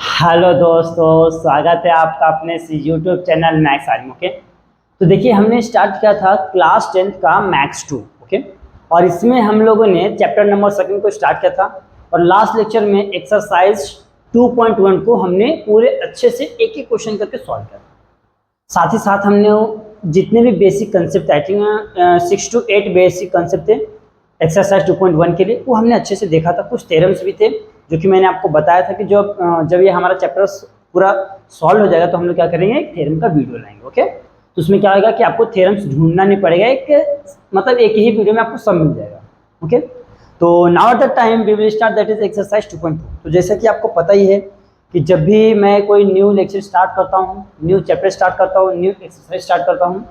Hello दोस्तों, स्वागत है आपका अपने इस YouTube channel maths army. Okay, तो देखिए हमने स्टार्ट किया था क्लास 10th का मैथ्स 2। ओके, और इसमें हम लोगों ने चैप्टर नंबर 2 को स्टार्ट किया था और लास्ट लेक्चर में एक्सरसाइज 2.1 को हमने पूरे अच्छे से एक एक क्वेश्चन करके सॉल्व किया था। साथ ही साथ हमने जितने भी basic concept I think 6 to 8 basic concept थे एक्सरसाइज 2.1 के लिए, वो हमने अच्छे से देखा था। कुछ थ्योरम्स भी थे जो कि मैंने आपको बताया था कि जब ये हमारा चैप्टर पूरा सॉल्व हो जाएगा तो हम लोग क्या करेंगे, एक थ्योरम का वीडियो लाएंगे। ओके, तो उसमें क्या होगा कि आपको थ्योरम्स ढूंढना नहीं पड़ेगा, मतलब एक ही वीडियो में आपको सब मिल जाएगा। ओके, तो now at the time we will start that is exercise 2.2। तो जैसा कि आपको पता ही है कि जब भी मैं कोई न्यू लेक्चर स्टार्ट करता हूँ, न्यू चैप्टर स्टार्ट करता हूँ, न्यू एक्सरसाइज स्टार्ट करता हूँ,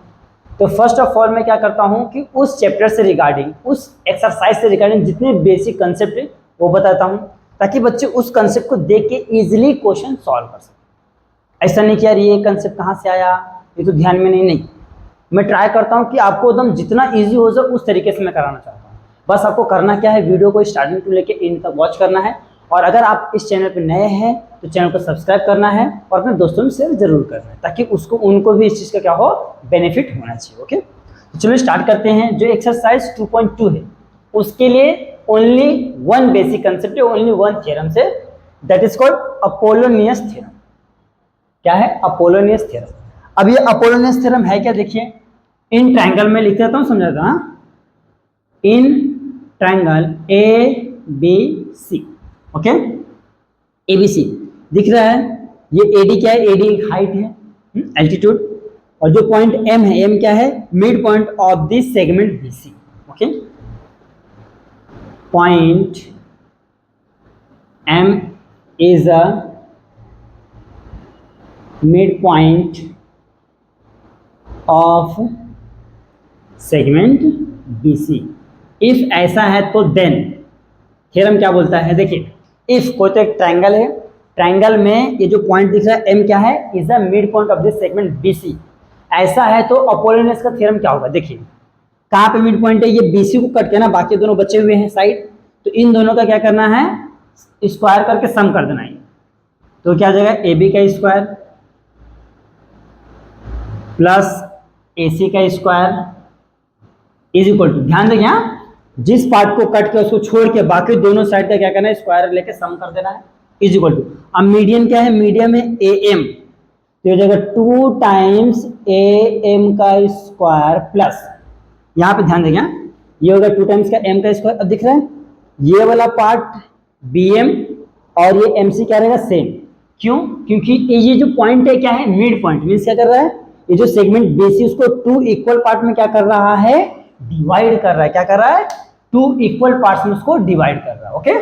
तो फर्स्ट ऑफ ऑल मैं क्या करता हूँ कि उस चैप्टर से रिगार्डिंग, उस एक्सरसाइज से रिगार्डिंग जितने बेसिक कंसेप्ट है वो बताता हूँ, ताकि बच्चे उस कंसेप्ट को देख के इजीली क्वेश्चन सॉल्व कर सकें। ऐसा नहीं कि यार ये कंसेप्ट कहाँ से आया, ये तो ध्यान में नहीं। मैं ट्राई करता हूँ कि आपको एकदम जितना ईजी हो जाए उस तरीके से मैं कराना चाहता हूँ। बस आपको करना क्या है, वीडियो को स्टार्टिंग टू लेके एंड तक वॉच करना है, और अगर आप इस चैनल पर नए हैं तो चैनल को सब्सक्राइब करना है और अपने दोस्तों में शेयर जरूर करना है, ताकि उनको भी इस चीज़ का क्या हो, बेनिफिट होना चाहिए। ओके, तो चलो स्टार्ट करते हैं। जो एक्सरसाइज 2.2 है उसके लिए ओनली वन बेसिक कंसेप्ट है, ओनली वन थ्योरम से, that is called Apollonius theorem. क्या है? Apollonius theorem. अब ये अपोलोनियस थ्योरम है क्या, देखिए इन ट्रायंगल में लिख देता हूं, समझाता हूं। In triangle A B C, okay, A B C दिख रहा है। ये एडी क्या है? एडी हाइट है, एल्टीट्यूड, और जो पॉइंट एम है, एम क्या है? Mid point of this segment B C. Okay, point M is a midpoint of segment BC। if ऐसा है तो then थ्योरम क्या बोलता है, देखिए if कोई तो एक ट्रायंगल है, ट्रायंगल में ये जो पॉइंट दिख रहा है M क्या है? Is the mid point of this segment BC। ऐसा है तो अपोलोनियस का थ्योरम क्या होगा, देखिए कहाँ पे मिड पॉइंट है? ये BC को कट के ना बाकी दोनों बचे हुए हैं साइड, तो इन दोनों का क्या करना है, स्क्वायर करके सम कर देना है। तो क्या आ जाएगा? AB का स्क्वायर प्लस AC का स्क्वायर इज इक्वल टू, ध्यान देंगे जिस पार्ट को कट के उसको छोड़ के बाकी दोनों साइड का क्या करना है, स्क्वायर लेके सम कर देना है, इज इक्वल टू। अब मीडियन क्या है? मीडियम है AM, तो ये जाएगा 2 टाइम्स AM का स्क्वायर प्लस, यहाँ पे ध्यान देंगे, ये होगा 2 टाइम्स का M का स्क्वायर। अब दिख रहा है ये वाला पार्ट BM और ये MC क्या रहेगा? सेम। क्यों? क्योंकि ये जो पॉइंट है क्या है? Mid point. मीन्स क्या कर रहा है, ये जो सेगमेंट BC उसको 2 इक्वल पार्ट में क्या कर रहा है? डिवाइड कर रहा है। क्या कर रहा है? 2 इक्वल पार्ट्स में उसको डिवाइड कर रहा है। ओके,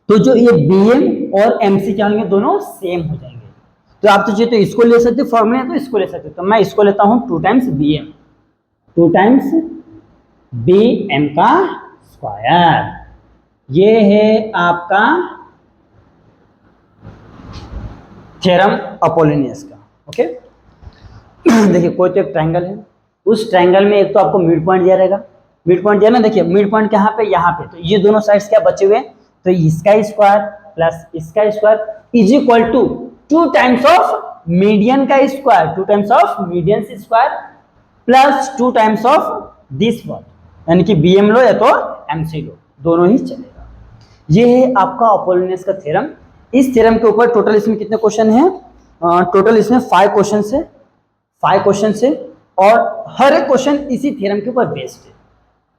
तो जो ये BM और MC क्या होंगे? दोनों सेम हो जाएंगे। तो आप तो चाहिए तो इसको ले सकते हो, फॉर्मूला है तो इसको ले सकते हो, तो मैं इसको लेता हूं 2 टाइम्स BM, 2 टाइम्स BM का स्क्वायर। ये है आपका थ्योरम अपोलोनियस का। ओके, देखिए कोई तो एक ट्रायंगल है, उस ट्रायंगल में एक तो आपको मिड पॉइंट दिया रहेगा, मिड पॉइंट दिया ना, देखिए मिड पॉइंट कहाँ पे? यहाँ पे। तो ये दोनों साइड्स क्या बचे हुए? तो इसका स्क्वायर प्लस इसका square is equal to 2 times of median का square, 2 times of median square plus 2 times of this one, यानी कि BM लो या तो MC लो, दोनों ही चलेगा। ये है आपका अपोलोनियस का थ्योरम। इस थ्योरम के ऊपर टोटल इसमें कितने क्वेश्चन हैं? टोटल इसमें 5 क्वेश्चन है, 5 क्वेश्चन है, और हर एक क्वेश्चन इसी थ्योरम के ऊपर बेस्ड है।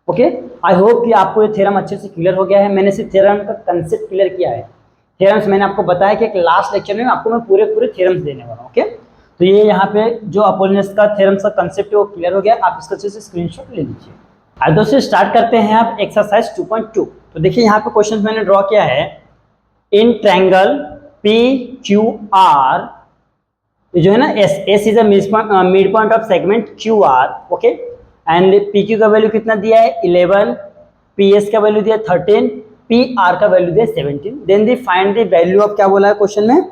ओके, आई होप कि आपको ये थ्योरम अच्छे से क्लियर हो गया है। मैंने सिर्फ थ्योरम का कंसेप्ट क्लियर किया है। थ्योरम्स मैंने आपको बताया कि एक लास्ट लेक्चर में आपको मैं पूरे थ्योरम्स देने वाला हूँ। ओके, तो ये यहाँ पे जो अपोलोनियस का थ्योरम का कंसेप्ट है वो क्लियर हो गया। आप इसका अच्छे से स्क्रीनशॉट ले लीजिए। आज दोस्तों स्टार्ट करते हैं आप एक्सरसाइज 2.2। तो देखिए यहाँ पे क्वेश्चन मैंने ड्रॉ किया है, इन ट्रायंगल PQR, जो है ना S is a mid point of segment QR। Okay, and PQ का वैल्यू कितना दिया है? 11, PS का वैल्यू दिया 13, PR का वैल्यू दिया 17। Then the find the value of, क्या बोला है क्वेश्चन में?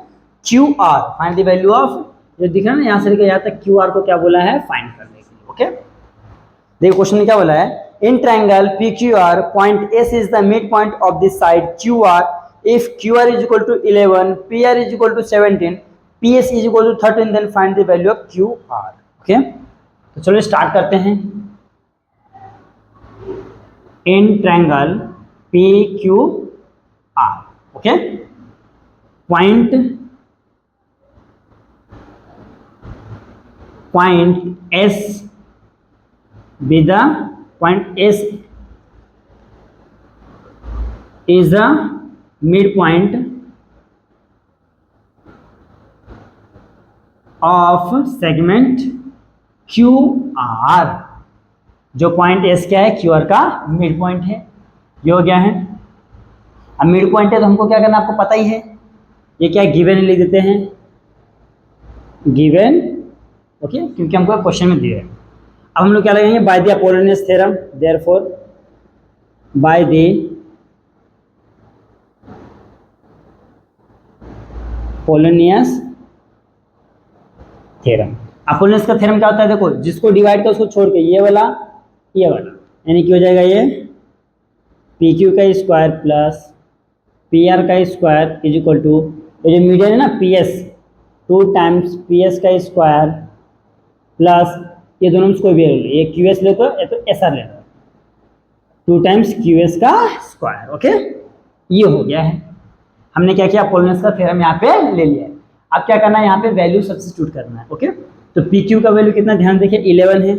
QR, find the value of, जो दिख रहा है ना यहाँ से लेकर यहाँ तक QR को क्या बोला है? फाइंड करने के लिए। ओके, देखिए क्वेश्चन में क्या बोला है, in triangle PQR point S is the mid point of this side QR if Q R is equal to 11, P R is equal to 17, P S is equal to 13, then find the value of Q R. Okay, तो चलो start करते हैं। In triangle P Q R, okay, point S be the point S is the midpoint of segment QR। जो point S क्या है, QR का mid point है, ये हो गया है। अब मिड पॉइंट है तो हमको क्या करना, आपको पता ही है, ये क्या है, गिवन लिख देते हैं, गिवन, ओके, क्योंकि हमको क्वेश्चन में दिया है। अब हम लोग क्या लगाएंगे, by the Apollonius theorem, therefore by the Apollonius theorem. Apollonius का थ्योरम क्या होता है, देखो जिसको डिवाइड कर उसको छोड़ के ये वाला, यानी कि हो जाएगा ये पी क्यू का स्क्वायर प्लस पी आर का स्क्वायर इज इक्वल टू, ये जो मीडियन है ना P S, 2 times P S का स्क्वायर प्लस ये दोनों में कोई भी ले लो, ये क्यू एस ले लो या तो एस आर ले लो, 2 टाइम्स क्यू एस का स्क्वायर। ओके, ये हो गया है, हमने क्या किया, अपोलोनियस का थ्योरम यहाँ पे ले लिया है। अब क्या करना है, यहाँ पे वैल्यू सब्स्टिट्यूट करना है। ओके, तो पी क्यू का वैल्यू कितना, ध्यान देखिए 11 है,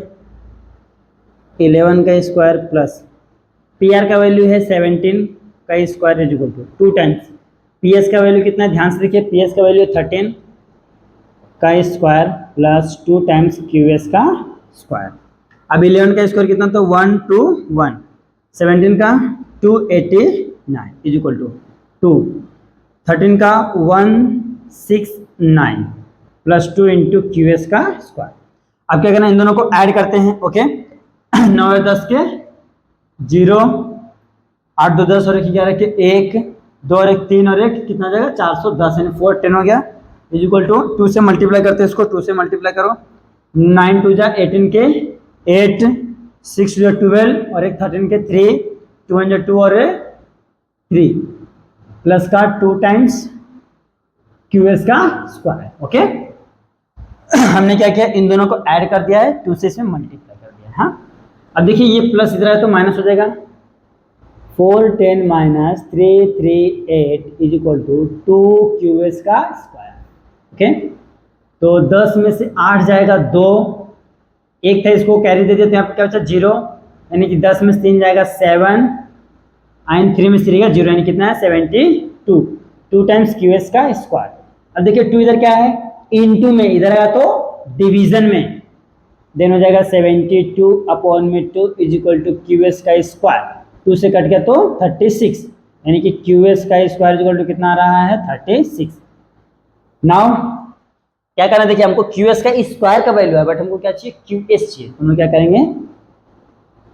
11 का स्क्वायर प्लस पी आर का वैल्यू है 17 का square is equal to 2 times P S का वैल्यू कितना है, ध्यान से देखिए पी एस का वैल्यू 13 का square plus 2 times Q S का स्क्वायर। अब 11 का स्क्वायर कितना, तो 121, 17 का 289 इज इक्वल टू 2, 13 का 169 प्लस 2 इंटू क्यू एस का स्क्वायर। अब क्या करना, इन दोनों को ऐड करते हैं। ओके, 9 और 10 के 0, 8 2 10 और 1 11 के 1 2 और 1 3 और 1 कितना जाएगा, 410, यानी 4 10 हो गया इज इक्वल टू 2 से मल्टीप्लाई करते हैं इसको, 2 से मल्टीप्लाई करो, 9 2 जा 18 के 8, 6 2 12 और 1 13 के 3, 2 2 और 3 प्लस का 2 टाइम्स क्यू एस का स्क्वायर। ओके, हमने क्या किया, इन दोनों को ऐड कर दिया है, 2 से इसमें मल्टीप्लाई कर दिया है। हाँ, अब देखिए ये प्लस इधर है तो माइनस हो जाएगा, 4 10 minus 3 3 8 is equal to 2 Q S का स्क्वायर। ओके, तो 10 में से 8 जाएगा 2, 1 था इसको कैरी दे दिया तो यहाँ पर क्या बचा 0, यानी कि 10 में से 3 जाएगा 7 एंड 3 में से रहेगा 0, यानी कितना है 72, 2 टाइम्स क्यू एस का स्क्वायर। अब देखिए 2 इधर क्या है, इनटू में, इधर आया तो डिवीजन में, देन हो जाएगा 72 अपॉन में 2 is equal to Q S का स्क्वायर, 2 से कट गया तो 36, यानी कि क्यू एस का स्क्वायर इज इक्वल टू कितना आ रहा है 36। नाउ क्या करना, देखिए हमको क्यू एस का स्क्वायर का वैल्यू है बट हमको क्या चाहिए, क्यू एस चाहिए, तो हम क्या करेंगे,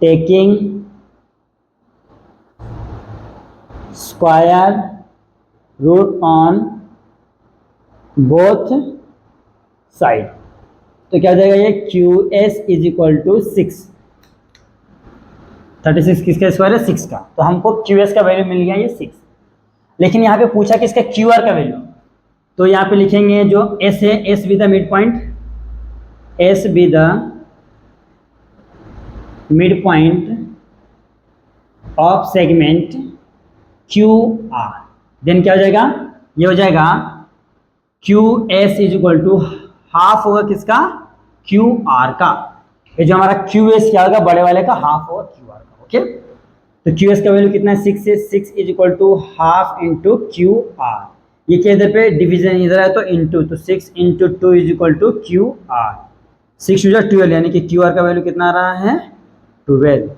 taking square root on both side, तो क्या हो जाएगा, ये Q S is equal to 6, 36 किसका स्क्वायर है 6 का, तो हमको क्यू एस का वैल्यू मिल गया ये 6। लेकिन यहाँ पे पूछा किसका, क्यू आर का वैल्यू, तो यहाँ पे लिखेंगे जो एस है, S be the mid point, S be the mid point of segment Q R, then क्या हो जाएगा, ये हो जाएगा Q S is equal to half होगा किसका, क्यू आर का, ये जो हमारा क्यू एस क्या होगा, बड़े वाले का हाफ होगा क्यू आर का। ओके, तो क्यू एस का वैल्यू कितना है 6 है, 6 is equal to half into Q R, ये क्या इधर पे डिवीजन इधर है तो इंटू, तो 6 into 2 is equal to Q R, 6 two 12, यानी कि क्यू आर का वैल्यू कितना आ रहा है 12।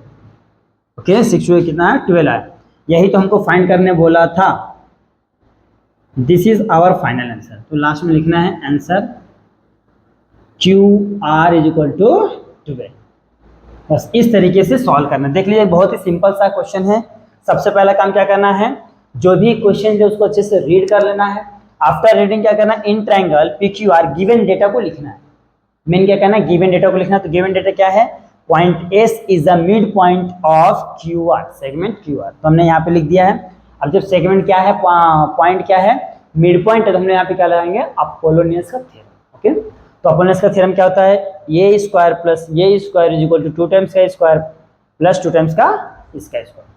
ओके, 6 टू कितना है 12 आया, यही तो हमको फाइंड करने बोला था। This is our final answer, तो लास्ट में लिखना है answer Q R is equal to 12। बस इस तरीके से सॉल्व करना, देख लीजिए बहुत ही सिंपल सा क्वेश्चन है। सबसे पहला काम क्या करना है, जो भी क्वेश्चन है उसको अच्छे से रीड कर लेना है। आफ्टर रीडिंग क्या करना है, in triangle P Q are given data को लिखना है। मेन क्या करना है, गिवन डेटा को लिखना है। तो गिवन डेटा क्या है, point S is the mid point of Q are, segment Q are, तो हमने यहाँ पे लिख दिया है। अब जब सेगमेंट क्या है, पॉइंट क्या है, मिड पॉइंट है, तो हमने यहाँ पे क्या लगाएंगे, अपोलोनियस का थ्योरम। ओके, तो अपोलोनियस का थ्योरम क्या होता है, ये स्क्वायर प्लस ये square is equal to 2 times का स्क्वायर प्लस 2 टाइम्स का इसका स्क्वायर।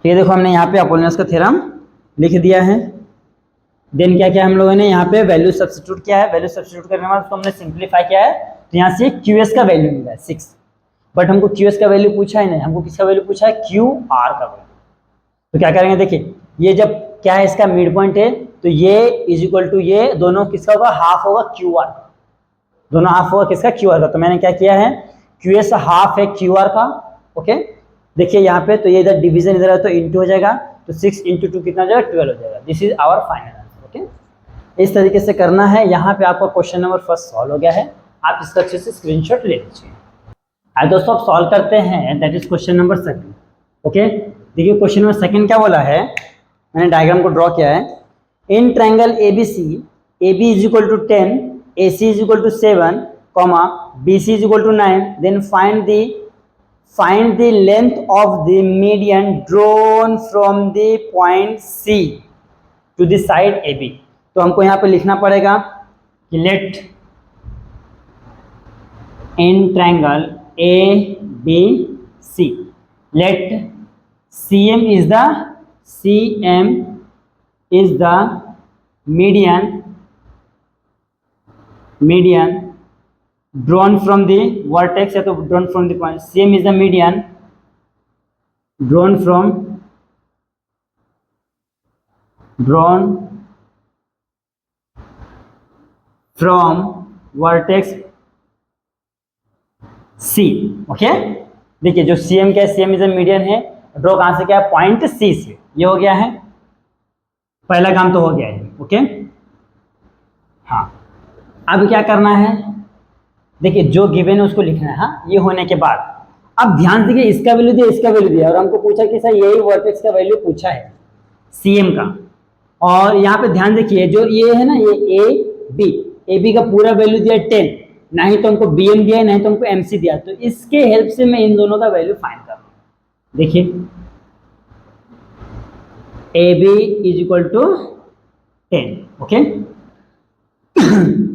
तो ये देखो हमने यहाँ पे अपोलोनियस का थ्योरम लिख दिया है। देन क्या क्या हम लोगों ने यहाँ पे वैल्यू सब्स्टिट्यूट किया है, वैल्यू सब्स्टिट्यूट करने के बाद उसको हमने सिंप्लीफाई किया है, तो यहाँ से QS का वैल्यू मिला है 6, बट हमको QS का वैल्यू पूछा ही नहीं, हमको किसका वैल्यू पूछा है, QR का वैल्यू। तो क्या करेंगे, देखिए ये जब क्या है, इसका मिड पॉइंट है, तो ये इज इक्वल टू ये दोनों किसका होगा, हाफ होगा QR, दोनों हाफ होगा किसका, QR का। तो मैंने क्या किया है, QS हाफ है QR का। ओके, देखिए यहाँ पे, तो ये इधर डिवीजन इधर है तो इंटू हो जाएगा, तो 6 × 2 कितना हो जाएगा, 12 हो जाएगा। This is our final answer. Okay, इस तरीके से करना है। यहाँ पे आपका क्वेश्चन नंबर फर्स्ट सॉल्व हो गया है, आप इसका अच्छे से स्क्रीनशॉट ले लीजिए। आज दोस्तों आप सॉल्व करते हैं, that is question number second. Okay, देखिए क्वेश्चन नंबर सेकंड क्या बोला है, मैंने डायग्राम को ड्रॉ किया है। In triangle ABC, AB is equal to 10, AC is equal to 7, BC is equal to 9, then find the length of the median drawn from the point C to the side AB। तो हमको यहाँ पे लिखना पड़ेगा कि let in triangle ABC, let CM is the median drawn from the vertex, या तो drawn from the point, CM is the median drawn from vertex C। Okay, देखिए जो CM क्या है, CM इज द मीडियन है, draw कहां से, क्या है, पॉइंट C से। ये हो गया है, पहला काम तो हो गया है। ओके, हाँ, अब क्या करना है, देखिए जो गिवन है उसको लिखना है। हाँ, ये होने के बाद अब ध्यान से, इसका वैल्यू दिया, इसका वैल्यू दिया, और हमको पूछा कि सर यही वर्टेक्स का वैल्यू पूछा है CM का। और यहाँ पे ध्यान देखिए, जो ये है ना, ये AB का पूरा वैल्यू दिया 10, ना ही तो हमको BM दिया है, ना ही तो हमको MC दिया, तो इसके हेल्प से मैं इन दोनों का वैल्यू फाइंड कर रहा हूँ। देखिए AB is equal to 10। Okay,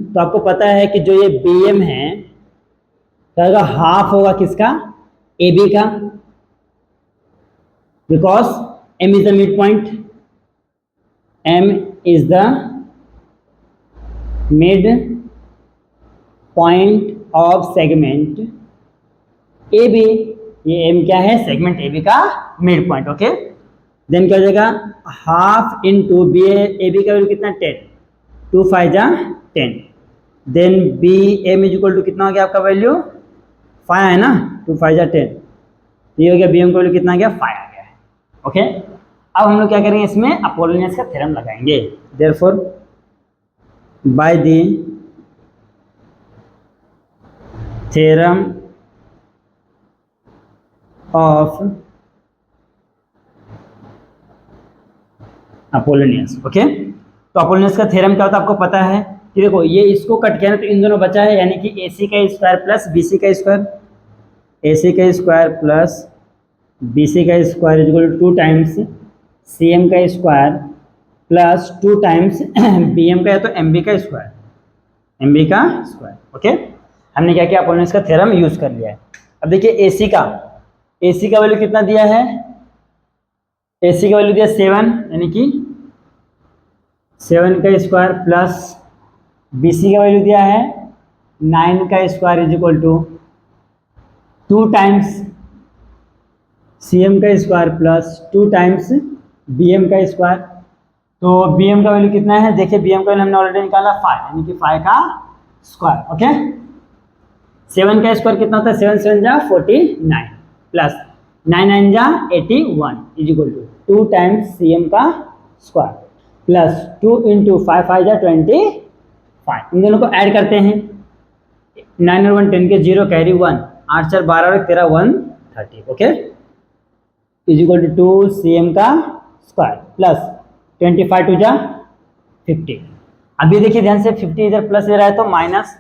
तो आपको पता है कि जो ये BM है, तो हाफ होगा किसका, AB का, because M is the mid point, M is the mid point of segment AB। ये M क्या है, सेगमेंट AB का मिड पॉइंट। ओके, देन क्या हो जाएगा, हाफ इंटू AB का वैल्यू कितना, 10, 2 5 जा 10, then BM is equal to कितना हो गया आपका वैल्यू, 5 है ना, 2 5 जा 10, ये हो गया BM का वैल्यू कितना आ गया, 5 आ गया है। ओके, अब हम लोग क्या करेंगे, इसमें अपोलोनियस का थ्योरम लगाएंगे। Therefore by the theorem of Apollonius. Okay, तो अपोलोनियस का थ्योरम क्या होता है आपको पता है कि देखो ये इसको कट किया ना, तो इन दोनों बचा है, यानी कि AC का स्क्वायर प्लस BC का स्क्वायर, AC का स्क्वायर प्लस BC का square is equal to 2 times CM का स्क्वायर प्लस 2 टाइम्स BM का, या तो MB का स्क्वायर, MB का स्क्वायर। ओके, हमने क्या किया, अपोलोनियस का थ्योरम यूज कर लिया है। अब देखिए AC का वैल्यू कितना दिया है, AC का वैल्यू दिया 7, यानी कि 7 का स्क्वायर प्लस BC का वैल्यू दिया है 9 का square is equal to 2 times CM का स्क्वायर प्लस 2 टाइम्स BM का स्क्वायर। तो BM का वैल्यू कितना है, देखिए BM का वैल्यू हमने ऑलरेडी निकाला 5, यानी कि 5 का स्क्वायर। ओके, 7 का स्क्वायर कितना होता है, 7 7 जा 49 प्लस 9 9 जा 81 is equal to 2 times CM का स्क्वायर प्लस 2 इंटू 5 5 जा 25। इन दोनों को ऐड करते हैं, 9 और 1 10 के 0 कैरी 1, 8 4 12 और 13 130। Okay, is equal to 2 CM का स्क्वायर प्लस 25 2 जा 50। अभी देखिए ध्यान से, 50 इधर प्लस ले रहा है तो minus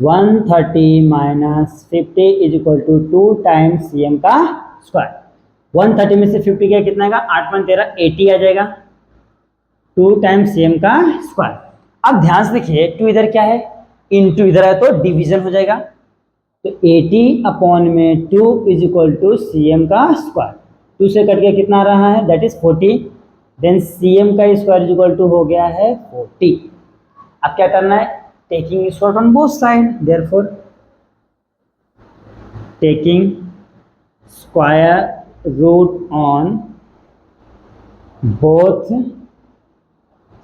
130 minus 50 is equal to 2 times CM का स्क्वायर 130 में से 50 गया कितना आएगा, 8 × 13 80 आ जाएगा, 2 टाइम्स cm का स्क्वायर। अब ध्यान से देखिए 2 इधर क्या है, इनटू इधर है तो डिवीजन हो जाएगा, तो 80/2 इज इक्वल टू cm का स्क्वायर। 2 से कट के कितना आ रहा है, दैट इज 40, देन cm का स्क्वायर इज इक्वल टू हो गया है 40। अब क्या करना है, taking square on both side, therefore taking square root on both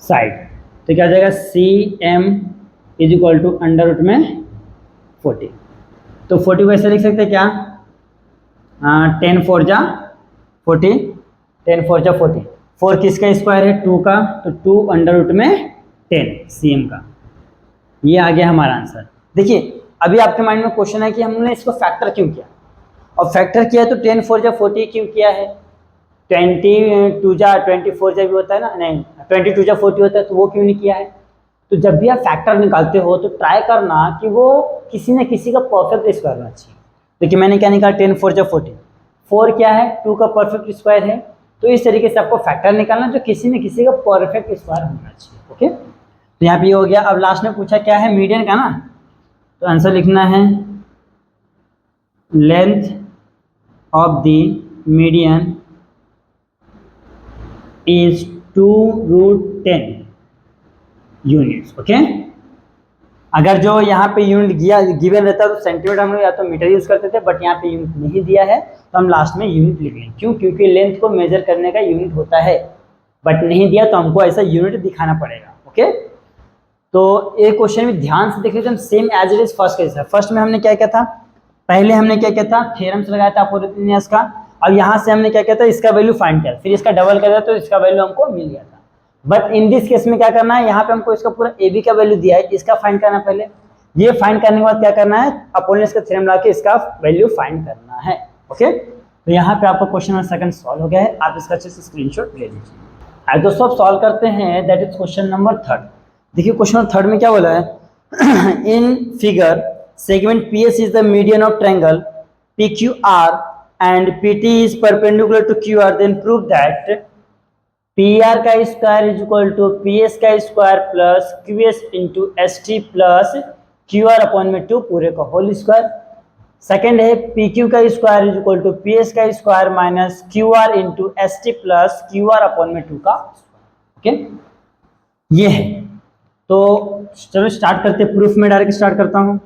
side, तो क्या हो जाएगा, cm is equal to under root में 40। तो 40 को ऐसे लिख सकते हैं क्या, 10 4 जा 40, 10 4 जा 40, 4 किसका स्क्वायर है, 2 का, तो 2 अंडर रूट में 10 cm का। ये आ गया हमारा आंसर। देखिए अभी आपके माइंड में क्वेश्चन है कि हमने इसको फैक्टर क्यों किया, और फैक्टर किया तो 10 4 जा 40 क्यों किया है, 22 जा 24 जा भी होता है ना, नहीं 22 जा 40 होता है, तो वो क्यों नहीं किया है। तो जब भी आप फैक्टर निकालते हो तो ट्राई करना कि वो किसी न किसी का परफेक्ट स्क्वायर होना चाहिए। देखिए मैंने क्या निकाला, 10 4 जा 40, 4 क्या है, 2 का परफेक्ट स्क्वायर है, तो इस तरीके से आपको फैक्टर निकालना जो किसी न किसी का परफेक्ट स्क्वायर होना चाहिए। ओके, तो यहाँ पे ये हो गया। अब लास्ट में पूछा क्या है, मीडियन का ना, तो आंसर लिखना है length of the median is 2√10 units. Okay, अगर जो यहाँ पे यूनिट गिवन रहता है तो सेंटीमीटर हम लोग या तो मीटर यूज करते थे, बट यहाँ पे यूनिट नहीं दिया है तो हम लास्ट में यूनिट लिख लें। क्यों, क्योंकि लेंथ को मेजर करने का यूनिट होता है, बट नहीं दिया तो हमको ऐसा यूनिट दिखाना पड़ेगा। ओके, तो एक क्वेश्चन में ध्यान से देख लीजिए, हम same as it is first case है। फर्स्ट में हमने क्या किया था, पहले हमने क्या किया था, थ्योरम्स लगाया था अपोजिट का। अब यहाँ से हमने क्या किया था, इसका वैल्यू फाइंड किया, फिर इसका डबल कर दिया तो इसका वैल्यू हमको मिल गया था। बट इन दिस केस में क्या करना है, यहाँ पे हमको इसका पूरा ए बी का वैल्यू दिया है, इसका फाइंड करना है पहले। ये फाइंड करने के बाद क्या करना है, अपोजिट का थ्योरम लगा के इसका वैल्यू फाइंड करना है। ओके, तो यहाँ पे आपका क्वेश्चन नंबर सेकंड सॉल्व हो गया है, आप इसका अच्छे से स्क्रीनशॉट ले लीजिए। आज दोस्तों अब सॉल्व करते हैं, that is question number third. देखिए क्वेश्चन नंबर थर्ड में क्या बोला है, in figure segment PS is the median of triangle PQR and PT is perpendicular to QR, then prove that PR का square is equal to PS का square plus QS into ST plus QR upon में 2 पूरे का whole square. Second है PQ का square is equal to PS का square minus QR into ST plus QR upon में 2 का। ओके, ये है। तो चलो स्टार्ट करते, प्रूफ में डायरेक्ट स्टार्ट करता हूं।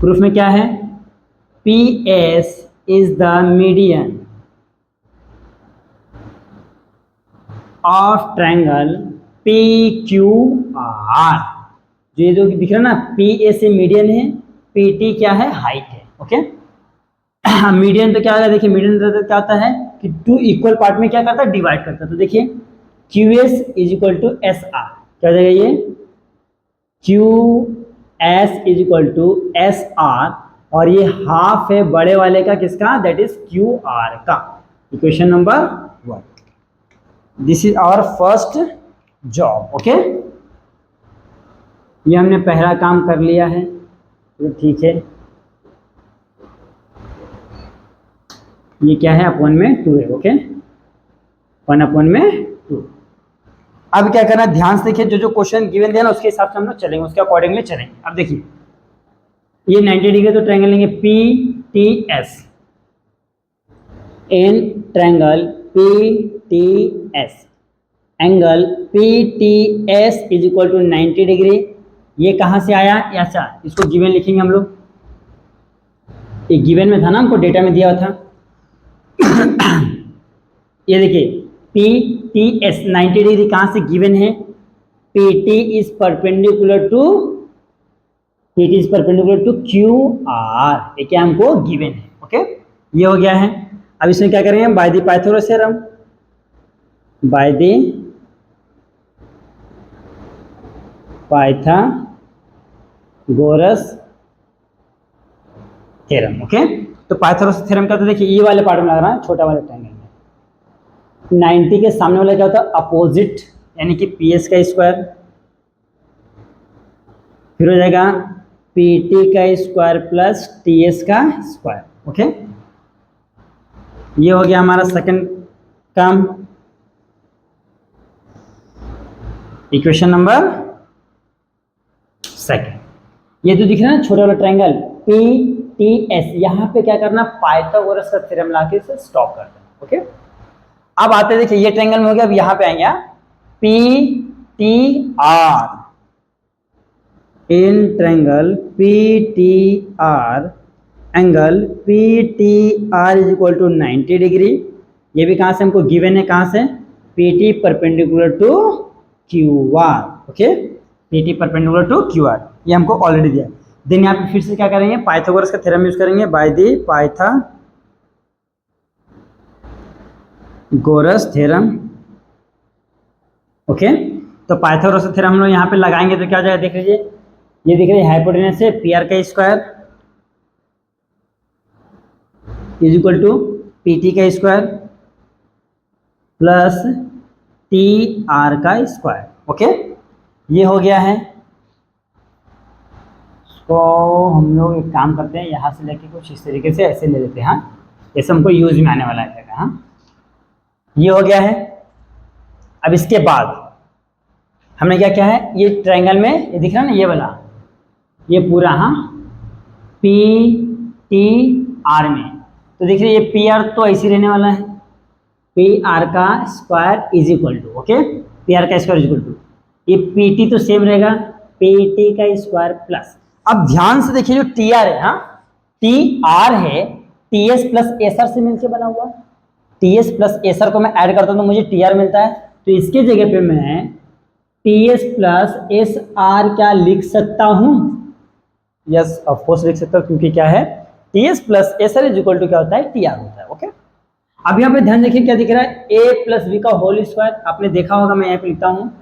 प्रूफ में क्या है, PS is the median of triangle PQR। जो ये जो दिख रहा है ना, PA से मीडियन है, PT क्या है, हाइट है। ओके, मीडियन तो क्या होगा, देखिए मीडियन क्या होता है कि 2 इक्वल पार्ट में क्या करता है, डिवाइड करता है। तो देखिए QS is equal to SR, क्या हो जाएगा ये, QS is equal to SR, और ये हाफ है बड़े वाले का, किसका, दैट इज QR का। Equation number 1, this is our first job. Okay, ये हमने पहला काम कर लिया है, तो ठीक है। ये क्या है, अपॉन में 2 है। ओके, 1 अपॉन में 2। अब क्या करना, ध्यान से देखिए, जो जो क्वेश्चन गिवन दिया ना उसके हिसाब से हम लोग चलेंगे, उसके अकॉर्डिंगली चलेंगे। अब देखिए ये 90 डिग्री तो ट्रायंगल लेंगे PTS, in triangle PTS angle PTS is equal to 90 degree. ये कहाँ से आया, ऐसा, इसको गिवन लिखेंगे हम लोग, ये गिवन में था ना, हमको डेटा में दिया हुआ था। ये देखिए PTS 90 डिग्री कहाँ से गिवन है, PT is perpendicular to QR, ये क्या हमको गिवन है। ओके, ये हो गया है। अब इसमें क्या करेंगे, bye the Pythagoras theorem, bye the Pythagoras theorem. Okay, तो पाइथागोरस थ्योरम का तो देखिए ये वाले पार्ट में लग रहा है, छोटा वाले ट्रायंगल में 90 के सामने वाला क्या होता है, अपोजिट, यानी कि PS का स्क्वायर, फिर हो जाएगा PT का स्क्वायर प्लस TS का स्क्वायर। ओके, ये हो गया हमारा second term, equation number second. ये तो दिख रहा है ना छोटा वाला ट्रायंगल पी टी एस, यहाँ पे क्या करना, पाइथागोरस का थ्योरम लाके इसे स्टॉप कर देना। ओके, अब आते देखिए ये ट्रायंगल में हो गया, अब यहाँ पे आएंगे P T R, in triangle P T R, angle P T R is equal to 90 degree. ये भी कहां से हमको गिवन है, कहां से, P T perpendicular to Q R. Okay, P T perpendicular to Q R, ये हमको ऑलरेडी दिया। देन यहाँ पे फिर से क्या करेंगे, पाइथागोरस का थ्योरम यूज करेंगे, bye the Pythagoras theorem. Okay, तो पाइथागोरस का थ्योरम हम लोग यहाँ पे लगाएंगे तो क्या हो जाएगा, देख लीजिए, ये दिख रही है हाइपोटेनस है पी आर का square is equal to P T का स्क्वायर प्लस टी आर का स्क्वायर। ओके, ये हो गया है। तो हम लोग एक काम करते हैं, यहाँ से लेके कुछ इस तरीके से ऐसे ले लेते हैं, हाँ, जैसे हमको यूज में आने वाला है। हाँ, ये हो गया है। अब इसके बाद हमने क्या क्या है, ये ट्रायंगल में ये दिख रहा है ना, ये वाला, ये पूरा, हाँ, पी टी आर में, तो देखिए ये पी आर तो ऐसे रहने वाला है, पी आर का square is equal to, okay, P R का स्क्वायर इज इक्वल टू, ये पी टी तो सेम रहेगा, पी टी का स्क्वायर प्लस, अब ध्यान से देखिए जो टी आर है, हाँ, टी आर है T S plus S R से मिलकर बना हुआ, T S plus S R को मैं ऐड करता हूँ तो मुझे टी आर मिलता है, तो इसके जगह पे मैं T S plus S are क्या लिख सकता हूँ, यस ऑफ कोर्स लिख सकता हूँ, क्योंकि क्या है, T S plus S R is equal to क्या होता है, टी आर होता है। ओके, अब यहाँ पे ध्यान देखिए क्या दिख रहा है, ए प्लस बी का होल स्क्वायर, आपने देखा होगा, मैं यहाँ पे लिखता हूँ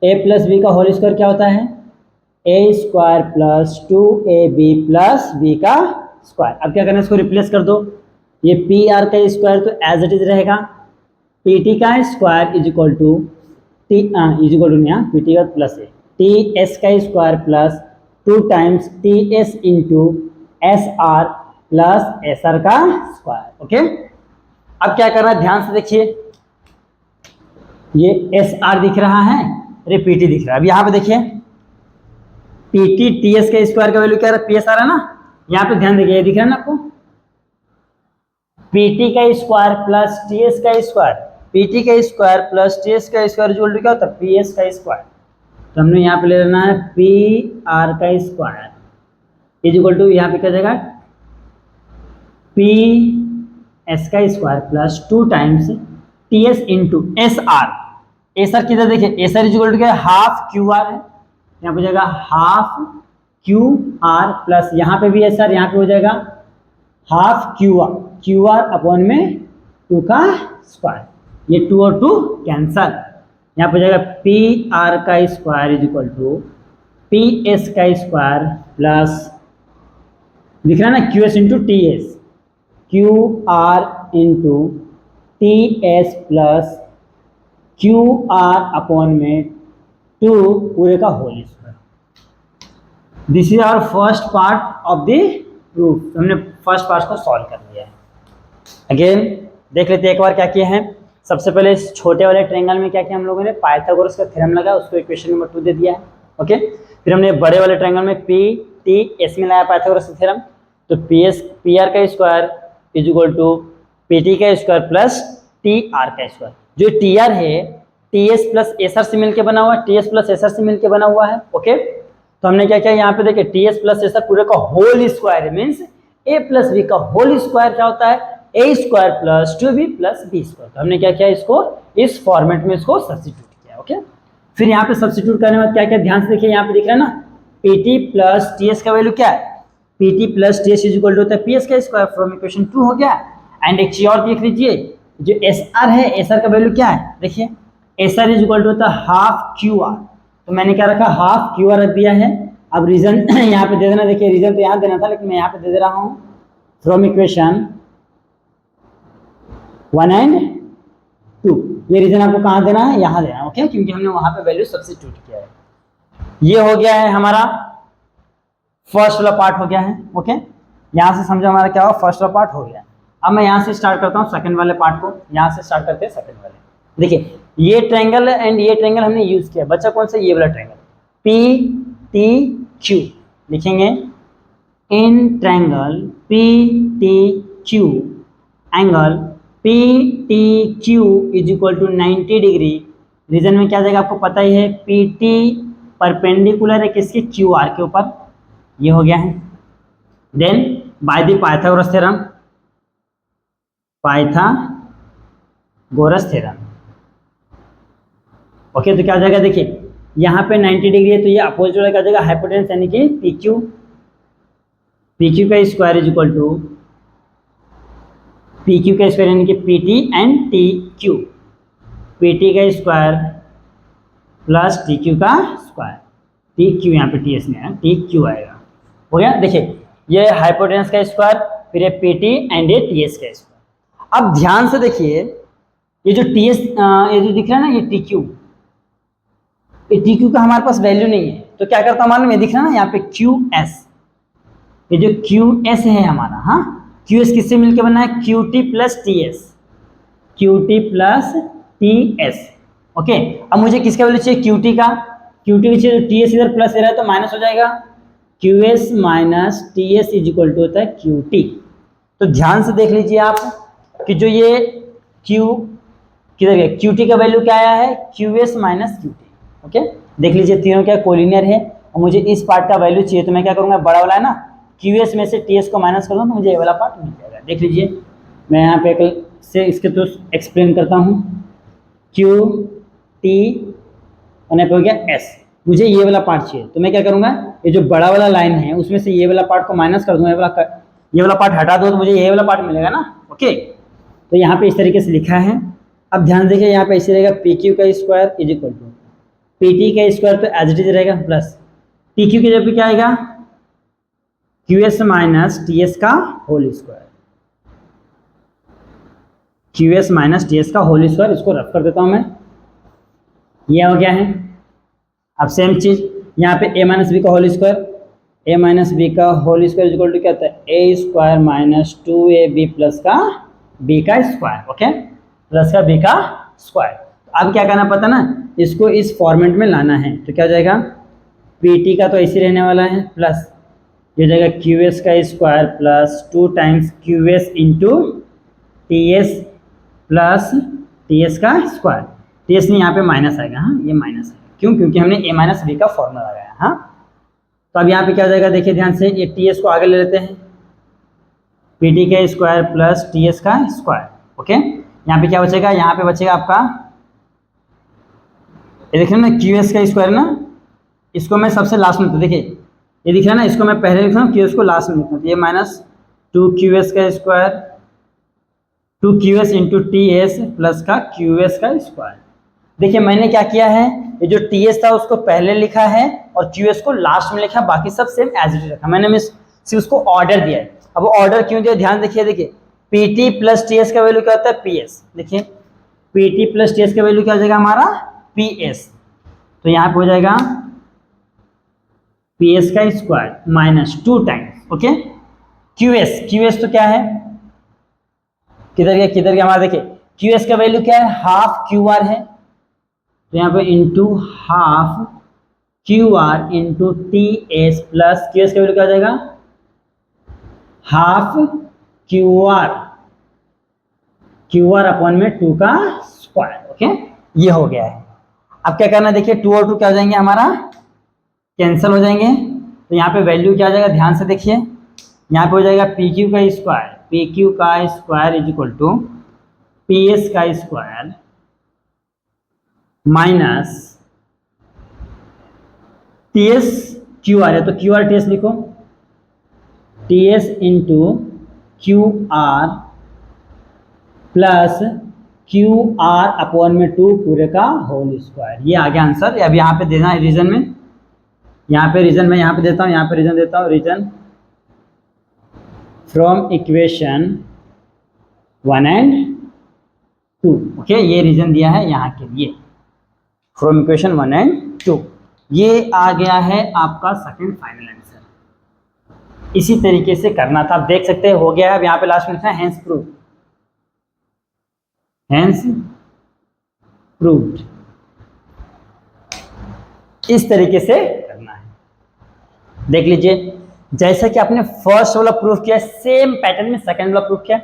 ए प्लस बी का होल स्क्वायर क्या होता है, A square plus 2ab plus B का स्क्वायर। अब क्या करना है, इसको रिप्लेस कर दो, ये पी आर का स्क्वायर तो एज इट इज रहेगा, पी टी का square is equal to T is equal to यहाँ पी टी का प्लस ए, टी एस का square plus 2 times T S into S are plus S R का square. Okay, अब क्या करना है, ध्यान से देखिए, ये एस आर दिख रहा है, अरे पी टी दिख रहा है। अब यहाँ पे देखिए पी टी टी एस का स्क्वायर का वैल्यू क्या है, पी एस आर है ना, यहाँ पे ध्यान देखिए, ये दिख रहा है ना आपको, पी टी का स्क्वायर प्लस टी एस का स्क्वायर, पी टी का स्क्वायर प्लस टी एस का स्क्वायर इक्वल टू क्या होता है, पी एस का स्क्वायर। तो हमने यहाँ पे ले लेना है पी आर का स्क्वायर इज इक्वल टू, यहाँ पे क्या जाएगा, पी एस का square plus 2 times T S into S R, S R किधर देखिए, S R is equal to क्या है, हाफ क्यू आर है, यहाँ पे हो जाएगा हाफ क्यू आर प्लस यहाँ पे भी एस आर, यहाँ पे हो जाएगा हाफ क्यू आर अपॉन में 2 का स्क्वायर, ये 2 और 2 कैंसल, यहाँ पे हो जाएगा पी आर का square is equal to P S का स्क्वायर प्लस, दिख रहा है ना, Q S into T S, Q R into T S plus Q R upon में 2 पूरे का whole square. This is our first part of the proof, हमने first part को सॉल्व कर लिया है। अगेन देख लेते हैं एक बार क्या किया है। सबसे पहले इस छोटे वाले ट्रायंगल में क्या किया हम लोगों ने, पाइथागोरस का थ्योरम लगा, उसको इक्वेशन नंबर 2 दे दिया है। ओके, फिर हमने बड़े वाले ट्रायंगल में पी टी एस में लाया पाइथागोरस का थ्योरम, तो पी एस पी आर का square is equal to P T का स्क्वायर प्लस टी आर का स्क्वायर। जो टी आर है T S plus S R से मिलकर बना हुआ है, T S plus S R से मिलकर बना हुआ है। ओके, तो हमने क्या किया, यहाँ पे देखिए T S plus S R पूरे का whole square means A plus B का होल स्क्वायर क्या होता है, A square plus 2b plus B square. तो हमने क्या किया, इसको इस फॉर्मेट में इसको सब्स्टिट्यूट किया। ओके, फिर यहाँ पे सब्स्टिट्यूट करने के बाद क्या क्या, ध्यान से देखिए, यहाँ पे दिख रहा है ना, P T plus T S का वैल्यू क्या है, P T plus T S is equal to होता है पी एस का स्क्वायर फ्रॉम इक्वेशन 2 हो गया। एंड एक चीज और देख लीजिए, जो एस आर है, एस आर का वैल्यू क्या है, देखिए S R is equal to होता है हाफ क्यू आर, तो मैंने क्या रखा, हाफ क्यू आर रख दिया है। अब रीजन यहाँ पे दे देना, देखिए रीजन तो यहाँ देना था लेकिन मैं यहाँ पे दे दे रहा हूँ, फ्रॉम इक्वेशन 1 एंड 2, ये रीजन आपको कहाँ देना है, यहाँ देना है। ओके, क्योंकि हमने वहां पे वैल्यू सब्स्टिट्यूट किया है। ये हो गया है हमारा फर्स्ट वाला पार्ट हो गया है। ओके, यहाँ से समझो हमारा क्या हुआ, फर्स्ट वाला पार्ट हो गया। अब मैं यहाँ से स्टार्ट करता हूँ सेकंड वाले पार्ट को, यहाँ से स्टार्ट करते हैं सेकंड वाले। देखिए ये ट्रायंगल एंड ये ट्रायंगल हमने यूज किया, बच्चा कौन सा, ये वाला ट्रायंगल पी टी क्यू। लिखेंगे in triangle P T Q angle P T Q is equal to 90 degree. Reason में क्या जाएगा आपको पता ही है, पी टी परपेंडिकुलर है किसके, क्यू आर के ऊपर, ये हो गया है। Then by the Pythagoras theorem, Pythagoras theorem, okay. तो क्या हो जाएगा, देखिए यहाँ पे 90 डिग्री है तो ये अपोजिट वाला क्या हो जाएगा, हाइपोटेनस यानी कि पी क्यू, पी क्यू का square is equal to P Q का स्क्वायर यानी कि P T and T Q, P T का स्क्वायर प्लस टी क्यू का स्क्वायर, टी क्यू यहाँ पे टी एस में है, टी क्यू आएगा, हो गया। देखिए ये हाइपोटेनस का स्क्वायर, फिर ये पी टी एंड ये टी एस का स्क्वायर। अब ध्यान से देखिए ये जो टी एस, ये जो दिख रहा है ना, ये टी क्यू, ये टी क्यू का हमारे पास वैल्यू नहीं है, तो क्या करता हूँ मालूम, ये दिख रहा है ना यहाँ पे क्यू एस, ये जो क्यू एस है हमारा, हाँ क्यू एस किससे मिलकर बना है, Q T plus T S, Q T plus T S, okay. अब मुझे किसका वैल्यू चाहिए, क्यू टी का, क्यू टी चाहिए, टी एस इधर प्लस रहा है तो माइनस हो जाएगा, Q S minus T S is equal to होता है क्यू टी। तो ध्यान से देख लीजिए आप कि जो ये क्यू किधर गया, क्यू टी का वैल्यू क्या आया है, Q S minus Q T, okay. देख लीजिए तीनों क्या कोलिनियर है, और मुझे इस पार्ट का वैल्यू चाहिए तो मैं क्या करूँगा, बड़ा वाला है ना, क्यू एस में से टी एस को माइनस कर दूँ तो मुझे ये वाला पार्ट मिल जाएगा। देख लीजिए मैं यहाँ पे कल से इसके थ्रू एक्सप्लेन करता हूँ, क्यू टी और हो गया एस, मुझे ये वाला पार्ट चाहिए तो मैं क्या करूँगा, ये जो बड़ा वाला लाइन है उसमें से ये वाला पार्ट को माइनस कर दूँगा, ये वाला पार्ट हटा दो तो मुझे ये वाला पार्ट मिलेगा ना, ओके। तो यहाँ पे इस तरीके से लिखा है। अब ध्यान देखिए यहाँ पे ऐसे रहेगा, पी क्यू का square is equal to P T का स्क्वायर तो एज इट इज रहेगा, प्लस टी क्यू की जगह पे क्या आएगा, Q S minus T S का whole square, Q S minus T S का होल स्क्वायर, इसको रफ कर देता हूं मैं, ये हो गया है। अब सेम चीज यहाँ पे ए माइनस बी का होल स्क्वायर, ए माइनस बी का होल स्क्वायर इक्वल टू क्या होता है, A square minus 2ab plus का बी का स्क्वायर, ओके, प्लस का बी का स्क्वायर। अब क्या करना पता ना, इसको इस फॉर्मेट में लाना है, तो क्या हो जाएगा, पी टी का तो ऐसे रहने वाला है, प्लस ये हो जाएगा क्यू एस का square plus 2 times Q S into T S plus T S का स्क्वायर, टी एस नहीं यहाँ पे माइनस आएगा, हाँ ये माइनस आएगा, क्यों, क्योंकि हमने ए माइनस बी का फॉर्मूला लगाया, हाँ। तो अब यहाँ पे क्या हो जाएगा, देखिए ध्यान से, ये टी एस को आगे ले लेते हैं, पी टी का स्क्वायर प्लस टी एस का स्क्वायर, ओके। यहाँ पे क्या बचेगा, यहाँ पे बचेगा आपका, ये देख रहे हैं ना क्यू एस का स्क्वायर ना, इसको मैं सबसे लास्ट में, तो देखिए ये दिख रहा है ना, इसको मैं पहले लिख रहा हूँ, क्यू एस को लास्ट में लिखना, तो ये माइनस 2 क्यू एस का square, 2 Q S into T S plus का क्यू एस का स्क्वायर। देखिए मैंने क्या किया है, ये जो टी एस था उसको पहले लिखा है और क्यू एस को लास्ट में लिखा, बाकी सब सेम एज इट इज रखा, मैंने सिर्फ उसको ऑर्डर दिया है। अब वो ऑर्डर क्यों दिया, ध्यान देखिए, देखिए P T plus T S का वैल्यू क्या होता है, पी एस, देखिए P T plus T S का वैल्यू क्या हो जाएगा हमारा, पी एस, तो यहाँ पे हो जाएगा पी एस का square minus 2 times, okay, Q S तो क्या है, किधर गया हमारा, देखिए क्यू एस का वैल्यू क्या है, हाफ क्यू आर है, तो यहाँ पे into half Q R into T S plus Q S का वैल्यू क्या हो जाएगा, हाफ क्यू आर अपॉन में 2 का स्क्वायर, ओके, ये हो गया है। अब क्या करना है, देखिए 2 और 2 क्या हो जाएंगे हमारा, कैंसिल हो जाएंगे, तो यहाँ पे वैल्यू क्या आ जाएगा, ध्यान से देखिए, यहाँ पे हो जाएगा पी क्यू का square is equal to P S का square minus T S Q R है, तो क्यू आर टी एस लिखो, T S into Q R plus Q R upon में 2 पूरे का होल स्क्वायर, ये आ गया आंसर। अब यहाँ पे देना है रीजन में, यहाँ पे रीजन मैं यहाँ पे देता हूँ, यहाँ पे रीजन देता हूँ, reason from equation 1 and 2, okay, ये रीजन दिया है यहाँ के लिए, फ्रॉम इक्वेशन 1 एंड 2, ये आ गया है आपका सेकंड फाइनल आंसर। इसी तरीके से करना था। आप देख सकते हैं हो गया है। अब यहाँ पे लास्ट में लिखना है हेंस प्रूव, हेंस प्रूव्ड। इस तरीके से करना है। देख लीजिए, जैसा कि आपने फर्स्ट वाला प्रूफ किया, सेम पैटर्न में सेकंड वाला प्रूफ किया।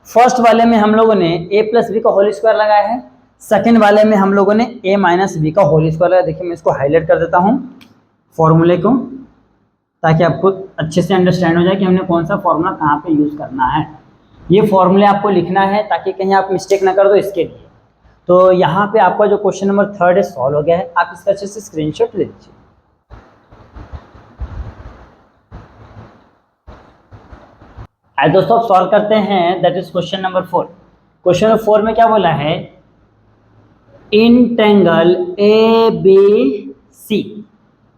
फर्स्ट वाले में हम लोगों ने a प्लस बी का होल स्क्वायर लगाया है, सेकंड वाले में हम लोगों ने a माइनस बी का होल स्क्वायर लगाया। देखिए मैं इसको हाईलाइट कर देता हूँ फॉर्मूले को, ताकि आपको अच्छे से अंडरस्टैंड हो जाए कि हमने कौन सा फॉर्मूला कहाँ पे यूज करना है। ये फॉर्मूले आपको लिखना है ताकि कहीं आप मिस्टेक ना कर दो, इसके लिए। तो यहाँ पे आपका जो क्वेश्चन नंबर 3 है सॉल्व हो गया है। आप इसका अच्छे से स्क्रीनशॉट ले लीजिए। आइए दोस्तों अब सॉल्व करते हैं, that is question number 4। Question number 4 में क्या बोला है, in triangle A B C,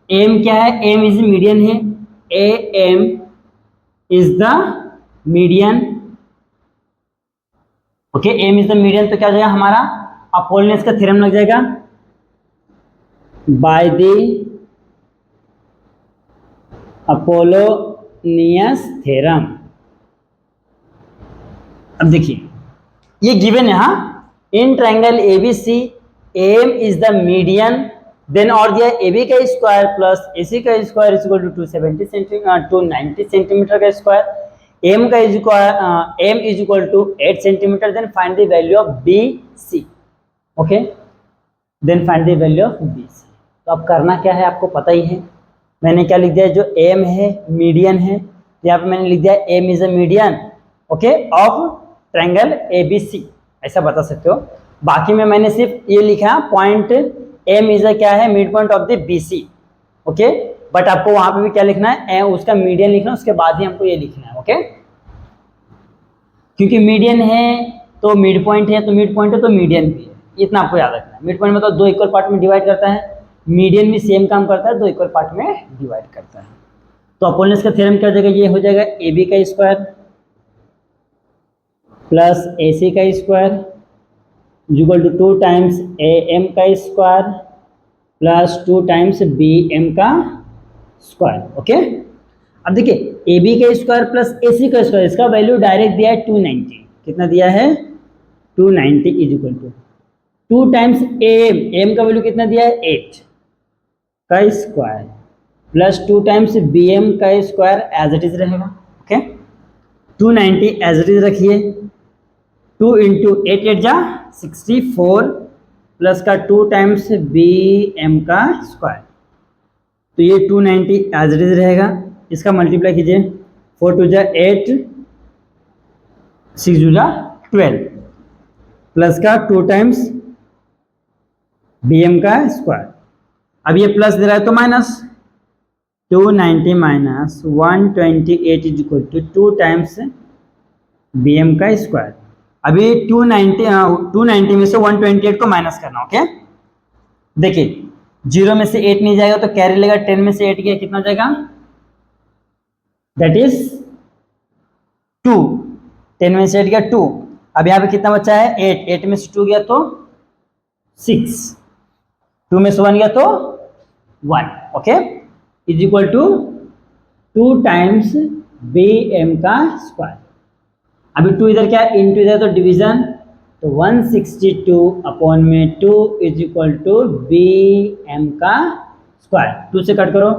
M क्या है, एम इज मीडियन है, A M is the median, okay, M is the median. तो क्या हो जाएगा हमारा, अपोलोनियस का थ्योरम लग जाएगा, बाय द अपोलोनियस थ्योरम। अब देखिए ये गिवन है, हाँ, in triangle ABC M is the median, then और दिया एबी का स्क्वायर प्लस एसी का square is equal to 270 centimetre 290 centimetre का स्क्वायर, एम का M is equal to 8 centimetre, then find the value of B C, okay, then find the value of B C. तो अब करना क्या है आपको पता ही है, मैंने क्या लिख दिया, जो एम है मीडियन है, यहाँ पे मैंने लिख दिया M is a median, okay, of triangle ABC, ऐसा बता सकते हो। बाकी में मैंने सिर्फ ये लिखा पॉइंट एम इज क्या है, mid point of the BC, okay, but आपको वहां पे भी क्या लिखना है, उसका मीडियन लिखना है, उसके बाद ही हमको ये लिखना है, ओके, क्योंकि मीडियन है तो मिड पॉइंट है, तो मिड पॉइंट है तो मीडियन भी है, इतना आपको याद रखना है। मिड पॉइंट मतलब दो इक्वल पार्ट में डिवाइड करता है, मीडियन भी सेम काम करता है, दो इक्वल पार्ट में डिवाइड करता है। तो अपोलोनियस का थ्योरम क्या हो जाएगा, ये हो जाएगा ए बी का स्क्वायर प्लस ए सी का square equal to 2 times A M का square plus 2 times B M का स्क्वायर, ओके। अब देखिए ए बी का स्क्वायर प्लस ए सी का स्क्वायर, इसका वैल्यू डायरेक्ट दिया है 290, कितना दिया है 290 is equal to 2 times M का वैल्यू कितना दिया है 8 का square plus 2 times B M का स्क्वायर एज इट इज रहेगा, ओके, 290 एज इट इज रखिए, 2 इंटू 8 8 जा 64 प्लस का 2 टाइम्स बी एम का स्क्वायर, तो ये 290 एज इट इज रहेगा। इसका मल्टीप्लाई कीजिए, 4 2 जा 8 6 2 जा 12 प्लस का 2 टाइम्स बी एम का स्क्वायर। अब ये प्लस दे रहा है तो minus, 290 minus 128 is equal to 2 times B M का स्क्वायर। अभी 290 में से 128 को माइनस करना, ओके। देखिए 0 में से 8 नहीं जाएगा तो कैरी लेगा, 10 में से 8 गया कितना जाएगा, दैट इज 2, 10 में से 8 गया 2। अब यहाँ पे कितना बचा है 8, 8 में से 2 गया तो 6, 2 में से 1 गया तो 1, okay, is equal to 2 times B M का स्क्वायर। अभी 2 इधर क्या इंटू इधर तो डिवीजन, तो 162 अपॉन में 2 is equal to B M का स्क्वायर। 2 से कट करो,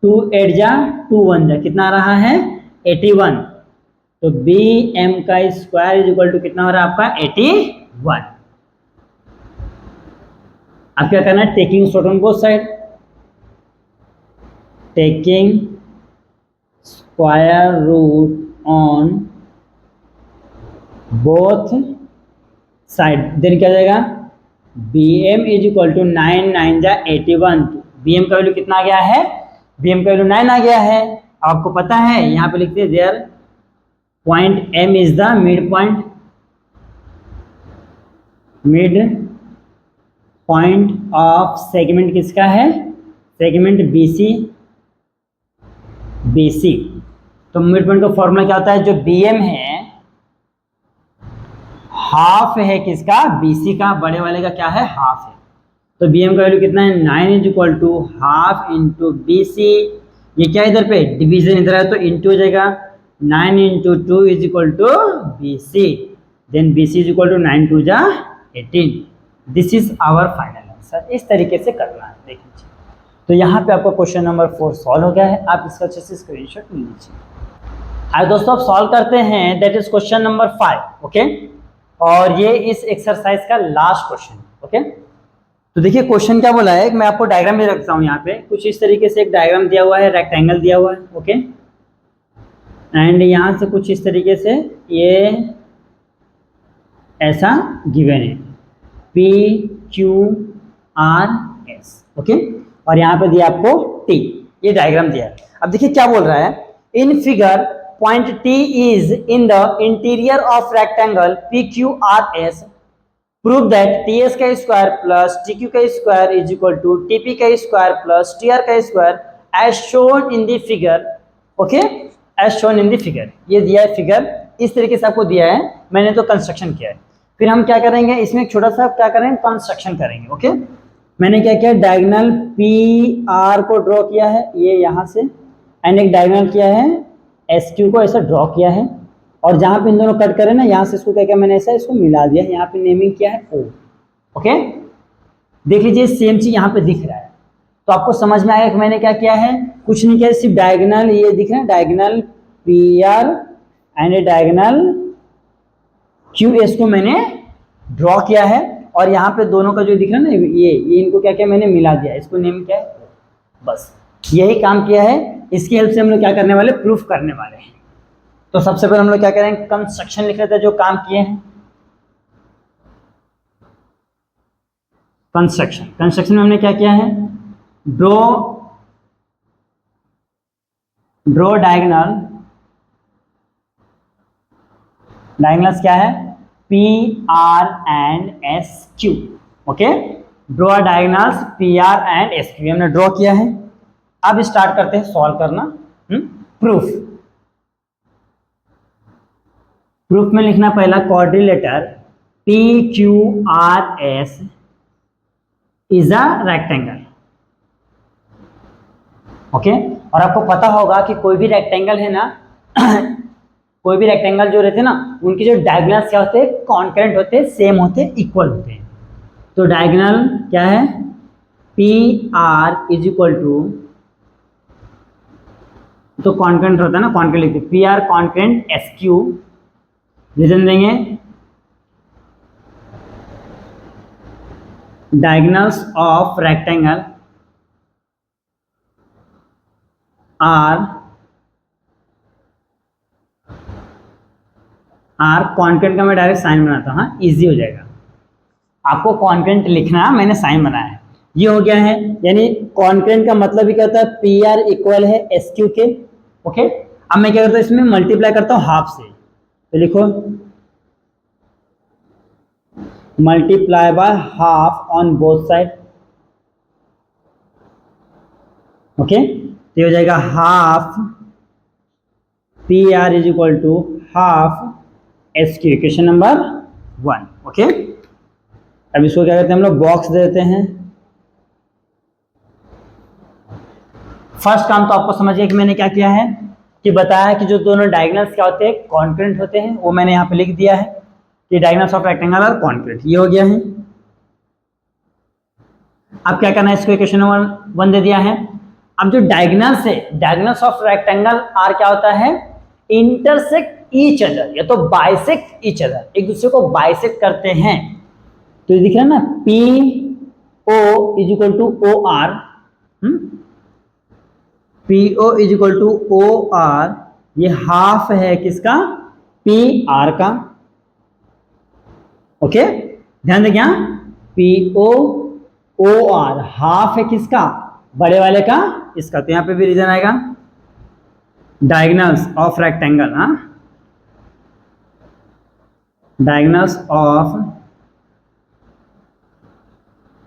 2 8 जा 2 1 जा, कितना आ रहा है 81, तो बी एम का स्क्वायर इज इक्वल टू कितना हो रहा है आपका 81। अब क्या करना है, taking short on both side, taking square root on both side, then क्या जाएगा B M is equal to 9 9 जा 81, बी एम का वैल्यू कितना आ गया है, बी एम का वैल्यू 9 आ गया है। आपको पता है यहाँ पे लिखते हैं there point M is the mid point, mid point of segment किसका है, सेगमेंट बीसी, बीसी। तो मिड पॉइंट का फॉर्मूला क्या होता है, जो बी एम है हाफ है किसका, बीसी का, बड़े वाले का क्या है हाफ है, तो बी एम का वैल्यू कितना है 9 is equal to half into B C ये क्या इधर पे डिवीजन इधर है तो इंटू हो जाएगा, 9 into 2 is equal to BC, then BC is equal to 9 2 जा 18। This is our final answer. इस तरीके से करना है, देख लीजिए। तो यहाँ पे आपका क्वेश्चन नंबर 4 सॉल्व हो गया है, आप इसका अच्छे से स्क्रीनशॉट ले लीजिए। आइए दोस्तों अब सॉल्व करते हैं, that is question number 5। Okay, और ये इस एक्सरसाइज का लास्ट क्वेश्चन। ओके, तो देखिए क्वेश्चन क्या बोला है, मैं आपको डायग्राम भी रखता हूँ यहाँ पे। कुछ इस तरीके से एक डायग्राम दिया हुआ है, रेक्टेंगल दिया हुआ है। ओके, एंड यहाँ से कुछ इस तरीके से ये ऐसा गिवन है PQRS। ओके, और यहाँ पे दिया आपको T, ये डायग्राम दिया है। अब देखिए क्या बोल रहा है, in figure point T is in the interior of rectangle PQRS, prove that TS का स्क्वायर प्लस TQ का square is equal to TP का स्क्वायर प्लस TR का square as shown in the figure. Okay, as shown in the figure, ये दिया है figure, इस तरीके से आपको दिया है, मैंने तो कंस्ट्रक्शन किया है। फिर हम क्या करेंगे, इसमें एक छोटा सा क्या करेंगे, कंस्ट्रक्शन करेंगे। ओके, मैंने क्या किया, डायगोनल PR को ड्रॉ किया है, ये यहाँ से, एंड एक डायगोनल किया है SQ को ऐसा ड्रॉ किया है, और जहाँ पे इन दोनों कट करें ना, यहाँ से इसको क्या किया मैंने, ऐसा इसको मिला दिया, यहाँ पे नेमिंग किया है O। ओके, देख लीजिए सेम चीज यहाँ पे दिख रहा है, तो आपको समझ में आएगा कि मैंने क्या किया है, कुछ नहीं किया, सिर्फ डायगोनल ये दिख रहा है, diagonal PR and diagonal QS को मैंने ड्रॉ किया है, और यहाँ पे दोनों का जो दिख रहा है ना, ये इनको क्या किया मैंने मिला दिया, इसको नेम क्या है, बस यही काम किया है। इसकी हेल्प से हम लोग क्या करने वाले, प्रूफ करने वाले हैं। तो सबसे पहले हम लोग क्या करेंगे, कंस्ट्रक्शन लिख लेते हैं जो काम किए हैं। कंस्ट्रक्शन में हमने क्या किया है, ड्रॉ डायगोनल्स क्या है, PR and SQ। Okay, draw diagonals PR and SQ हमने ड्रॉ किया है। अब स्टार्ट करते हैं सॉल्व करना। प्रूफ में लिखना पहला, quadrilateral PQRS is a rectangle. Okay, और आपको पता होगा कि कोई भी रेक्टेंगल है ना कोई भी रेक्टेंगल जो रहते हैं ना, उनके जो डायगोनल्स क्या होते हैं, कॉन्करेंट होते हैं, सेम होते हैं, इक्वल होते हैं। तो डायगोनल क्या है, PR इज इक्वल टू, तो कॉन्करेंट होता है ना, कॉन्करेंट लिखते हैं, PR कॉन्करेंट SQ, रीजन देंगे diagonals of rectangle are concurrent का मैं डायरेक्ट साइन बनाता हूँ, हाँ इजी हो जाएगा। आपको कॉन्करेंट लिखना, मैंने साइन बनाया है, ये हो गया है। यानी कॉन्करेंट का मतलब ही क्या होता है, PR इक्वल है SQ के। ओके, अब मैं क्या करता हूँ, इसमें मल्टीप्लाई करता हूँ हाफ से, तो लिखो multiply by half on both side. Okay, तो हो जाएगा half PR is equal to half SQ, equation number 1। Okay, अब इसको क्या करते हैं हम लोग, बॉक्स दे देते हैं। फर्स्ट काम तो आपको समझिए कि मैंने क्या किया है, कि बताया कि जो दोनों डायगोनल्स क्या होते हैं, कॉन्करेंट होते हैं, वो मैंने यहाँ पे लिख दिया है कि diagonals of rectangle are concurrent, ये हो गया है। अब क्या करना है, इसको इक्वेशन नंबर 1 दे दिया है। अब जो डायगोनल्स है, डायगोनल्स ऑफ रेक्टेंगल आर क्या होता है, इंटरसेक्ट ईच अदर, या तो बाइसेक्ट ईच अदर, एक दूसरे को बाइसेक्ट करते हैं। तो ये दिख रहा है ना, PO is equal to OR, PO is equal to OR, ये हाफ है किसका, PR का। ओके, ध्यान दें क्या, PO OR हाफ है किसका, बड़े वाले का, इसका। तो यहां पे भी रीजन आएगा, डायगोनल्स ऑफ रेक्टेंगल, हाँ diagonals of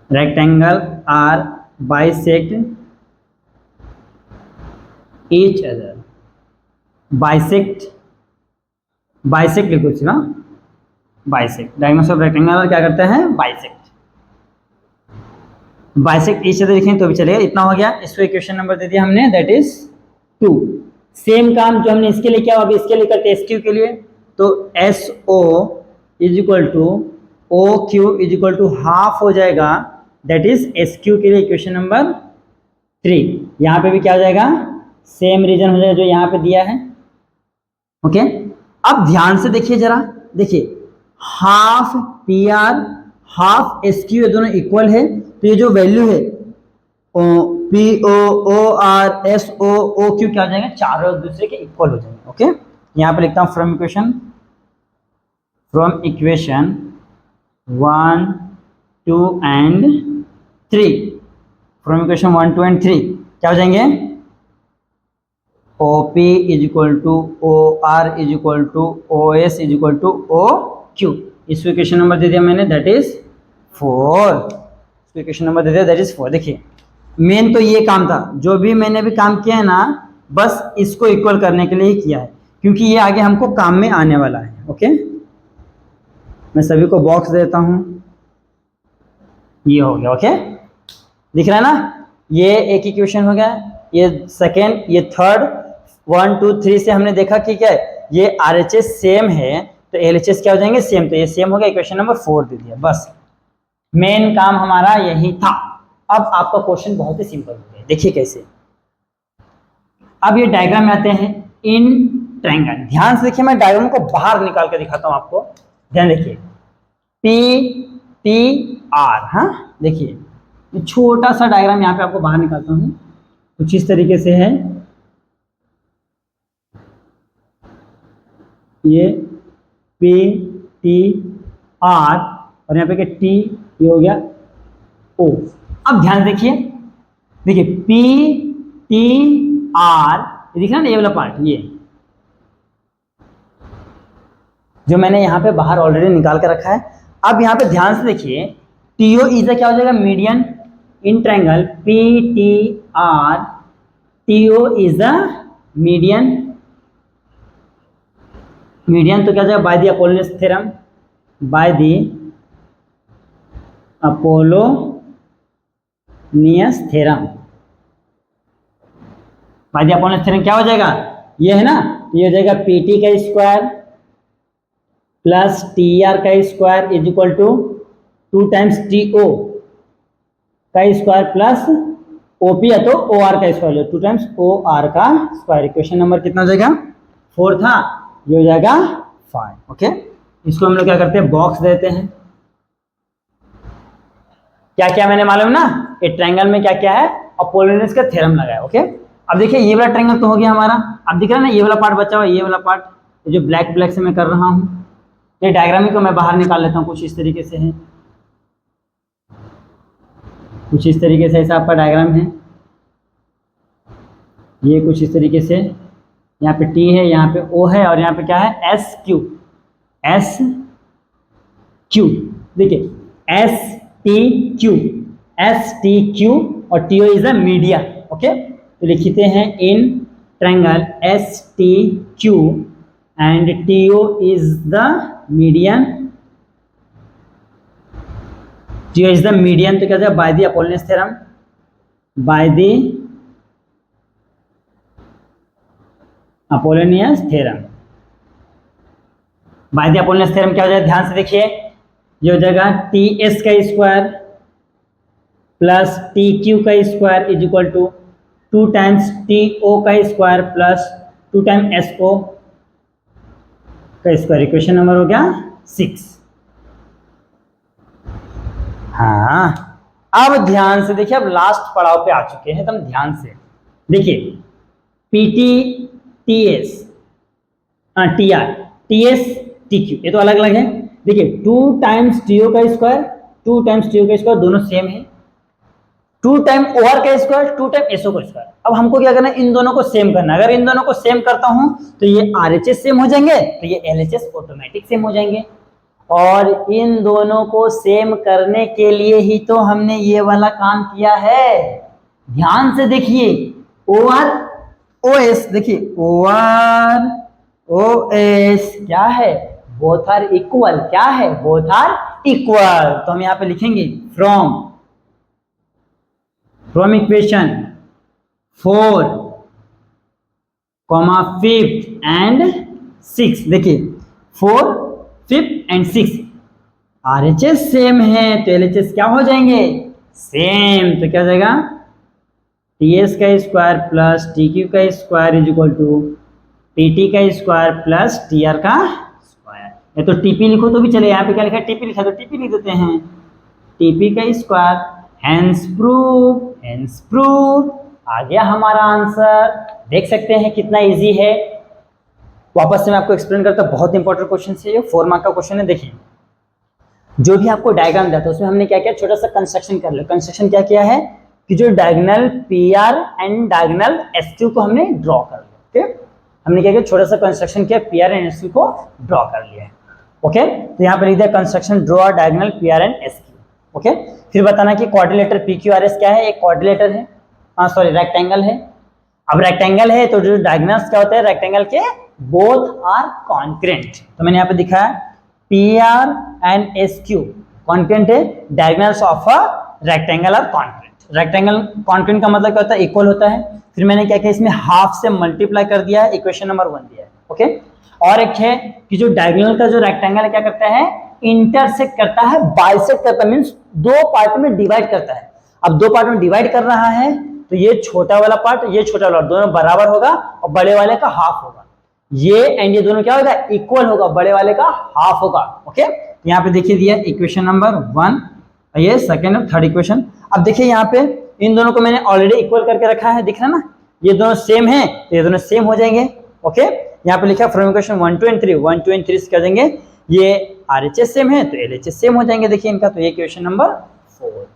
rectangle are bisect each other, bisect लिखो ना, बाइसेक्ट, डायगोनल्स ऑफ रेक्टेंगल क्या करते हैं, बाइसेक्ट ईच अदर लिखें तो भी चलेगा। इतना हो गया, इसको इक्वेशन नंबर दे दिया हमने, दैट इज 2। सेम काम जो हमने इसके लिए किया अब इसके लिए करते हैं SQ के लिए, तो SO is equal to OQ is equal to half हो जाएगा, दैट इज SQ के लिए इक्वेशन नंबर 3। यहाँ पे भी क्या हो जाएगा, सेम रीजन हो जाएगा जो यहाँ पे दिया है। ओके, अब ध्यान से देखिए जरा, देखिए हाफ PR हाफ SQ ये दोनों इक्वल है, तो ये जो वैल्यू है PO OR SO OQ क्या हो जाएंगे, चारों एक दूसरे के इक्वल हो जाएंगे। ओके, यहाँ पे लिखता हूँ from equation 1 2 and 3, from equation 1 2 and 3 क्या हो जाएंगे, OP is equal to OR is equal to OS is equal to OQ। इस इक्वेशन नंबर दे दिया मैंने, दैट इज 4। इक्वेशन नंबर दे दिया, दैट इज 4। देखिए मेन तो ये काम था, जो भी मैंने भी काम किया है ना, बस इसको इक्वल करने के लिए ही किया है, क्योंकि ये आगे हमको काम में आने वाला है। ओके, मैं सभी को बॉक्स देता हूं, ये हो गया। ओके, दिख रहा है ना, ये एक इक्वेशन हो गया, ये सेकेंड, ये थर्ड। 1 2 3 से हमने देखा कि क्या है, ये RHS सेम है तो LHS क्या हो जाएंगे, सेम, तो ये सेम हो गया, इक्वेशन नंबर 4 दे दिया। बस मेन काम हमारा यही था। अब आपका क्वेश्चन बहुत ही सिंपल हो गया, देखिए कैसे। अब ये डायग्राम में आते हैं इन ट्रायंगल, ध्यान से देखिए, मैं डायग्राम को बाहर निकाल के दिखाता हूं आपको, ध्यान देखिए। PTR, हाँ देखिए छोटा सा डायग्राम यहाँ पे आपको बाहर निकालता हूं, कुछ इस तरीके से है, ये PTR और यहाँ पे क्या T, ये हो गया O। अब ध्यान देखिए, देखिए PTR, ये दिख रहा है ना, ये वाला पार्ट, ये जो मैंने यहाँ पे बाहर ऑलरेडी निकाल के रखा है। अब यहाँ पे ध्यान से देखिए, TO इज क्या हो जाएगा, median in triangle PTR, TO is a median, median तो क्या हो जाएगा, by the Apollonius theorem, by the Apollonius theorem, by the Apollonius theorem क्या हो जाएगा, ये है ना, ये हो जाएगा PT का स्क्वायर प्लस TR का square is equal to 2 times TO का स्क्वायर प्लस OP है तो OR का स्क्वायर, 2 टाइम्स OR का स्क्वायर। इक्वेशन नंबर कितना हो जाएगा, 4 था, ये हो जाएगा 5। ओके, इसको हम लोग क्या करते हैं, बॉक्स देते हैं। क्या क्या मैंने मालूम ना, ये ट्रायंगल में क्या क्या है, अपोलोनियस का थ्योरम लगा है। ओके, अब देखिए ये वाला ट्रायंगल तो हो गया हमारा, अब दिख रहा है ना ये वाला पार्ट बचा हुआ, ये वाला पार्ट जो ब्लैक ब्लैक से मैं कर रहा हूँ, ये डायग्राम को मैं बाहर निकाल लेता हूँ, कुछ इस तरीके से है, कुछ इस तरीके से ऐसा आपका डायग्राम है, ये कुछ इस तरीके से, यहाँ पे T है, यहाँ पे O है और यहाँ पे क्या है, SQ, देखिए STQ और TO is a median. Okay, तो लिखते हैं in triangle STQ and TO is the median, TO is the median, तो क्या हो जाएगा, by the Apollonius theorem, by the Apollonius theorem, by the Apollonius theorem क्या हो जाएगा, ध्यान से देखिए, ये हो जाएगा TS का स्क्वायर प्लस TQ का square is equal to 2 times TO का स्क्वायर प्लस 2 टाइम SO का स्क्वायर। इक्वेशन नंबर हो गया 6। हाँ, अब ध्यान से देखिए, अब लास्ट पड़ाव पे आ चुके हैं, तो हम ध्यान से देखिए, PT TS TR TS TQ ये तो अलग अलग है। देखिए 2 टाइम्स TO का स्क्वायर, 2 टाइम्स TO का स्क्वायर दोनों सेम है, 2 टाइम OR का स्क्वायर, 2 टाइम SO का स्क्वायर। अब हमको क्या करना है, इन दोनों को सेम करना है। अगर इन दोनों को सेम करता हूं तो ये RHS सेम हो जाएंगे, तो ये LHS ऑटोमेटिक सेम हो जाएंगे। और इन दोनों को सेम करने के लिए ही तो हमने ये वाला काम किया है। ध्यान से देखिए, OR OS, देखिए OR OS क्या है, बोथ आर इक्वल, क्या है, बोथ आर इक्वल। तो हम यहाँ पे लिखेंगे from equation 4 comma fifth and six. देखिए 4, 5th एंड 6 RHS सेम है तो LHS क्या हो जाएंगे, सेम। तो क्या हो जाएगा, TS का स्क्वायर प्लस TQ का square is equal to TT का स्क्वायर प्लस TR का स्क्वायर। या तो TP लिखो तो भी चले, यहाँ पे क्या लिखा है TP लिखा तो TP लिख देते हैं, TP का स्क्वायर। हेंस प्रूव आ गया हमारा आंसर। देख सकते हैं कितना इजी है। वापस से मैं आपको एक्सप्लेन करता हूँ, बहुत इंपॉर्टेंट क्वेश्चन है ये, 4 मार्क का क्वेश्चन है। देखिए जो भी आपको डायग्राम दिया था उसमें हमने क्या किया, छोटा सा कंस्ट्रक्शन कर लिया। कंस्ट्रक्शन क्या किया है कि जो diagonal PR and diagonal SQ को हमने ड्रॉ कर लिया। ओके, हमने क्या किया, छोटा सा कंस्ट्रक्शन किया, PR एंड SQ को ड्रॉ कर लिया है। ओके, तो यहाँ पे लिख दिया construction draw diagonal PR and SQ। Okay, फिर बताना कि क्वाड्रिलेटर PQRS क्या है, एक क्वाड्रिलेटर है, रेक्टेंगल है। अब रेक्टेंगल है तो जो डायगोनल्स क्या होते हैं रेक्टेंगल के, बोथ आर कॉन्करेंट। तो मैंने यहाँ पे दिखा है PR एंड SQ कॉन्करेंट है, diagonals of a rectangle are concurrent. Rectangle concurrent का मतलब क्या होता है, इक्वल होता है। फिर मैंने क्या किया, इसमें हाफ से मल्टीप्लाई कर दिया है, इक्वेशन नंबर 1 दिया है। ओके, और एक है कि जो डायगोनल का जो रेक्टेंगल क्या करता है, इंटरसेक्ट करता है, बाइसेक्ट करता है, मींस दो पार्ट में डिवाइड करता है। अब दो पार्ट में डिवाइड कर रहा है तो ये छोटा वाला पार्ट, ये छोटा वाला, दोनों बराबर होगा और बड़े वाले का हाफ होगा। ये एंड ये दोनों क्या होगा, इक्वल होगा, बड़े वाले का हाफ होगा। ओके, यहाँ पे देखिए दिया इक्वेशन नंबर 1, ये सेकंड और थर्ड इक्वेशन। अब देखिए यहाँ पे इन दोनों को मैंने ऑलरेडी इक्वल करके रखा है, दिख रहा है ना, ये दोनों सेम है तो ये दोनों सेम हो जाएंगे। ओके, यहाँ पे लिखा है फ्रॉम इक्वेशन 1, 2 एंड 3, 1, 2 एंड 3 क्या देंगे, ये RHS सेम है तो LHS सेम हो जाएंगे। देखिए इनका, तो ये इक्वेशन नंबर 4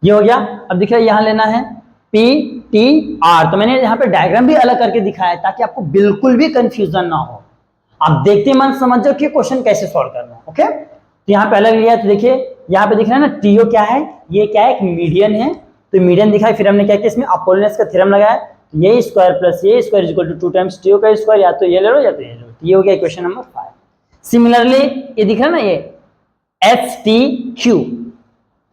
ये हो गया। अब देखिए यहाँ लेना है PTR, तो मैंने यहाँ पे डायग्राम भी अलग करके दिखाया है ताकि आपको बिल्कुल भी कंफ्यूजन ना हो, आप देखते मन समझ जाओ कि क्वेश्चन कैसे सॉल्व करना है। ओके, तो यहाँ पे अलग लिया, तो देखिए यहाँ पे दिख रहा है ना, TO क्या है, ये क्या है, एक मीडियन है, तो मीडियन दिखाई। फिर हमने क्या किया, इसमें अपोलोनियस का थ्योरम लगाया, ये स्क्वायर प्लस ये square is equal to 2 times TO का स्क्वायर, या तो ये ले लो या तो ये ले लो। ये हो गया इक्वेशन नंबर 5। सिमिलरली ये दिख रहा है ना, ये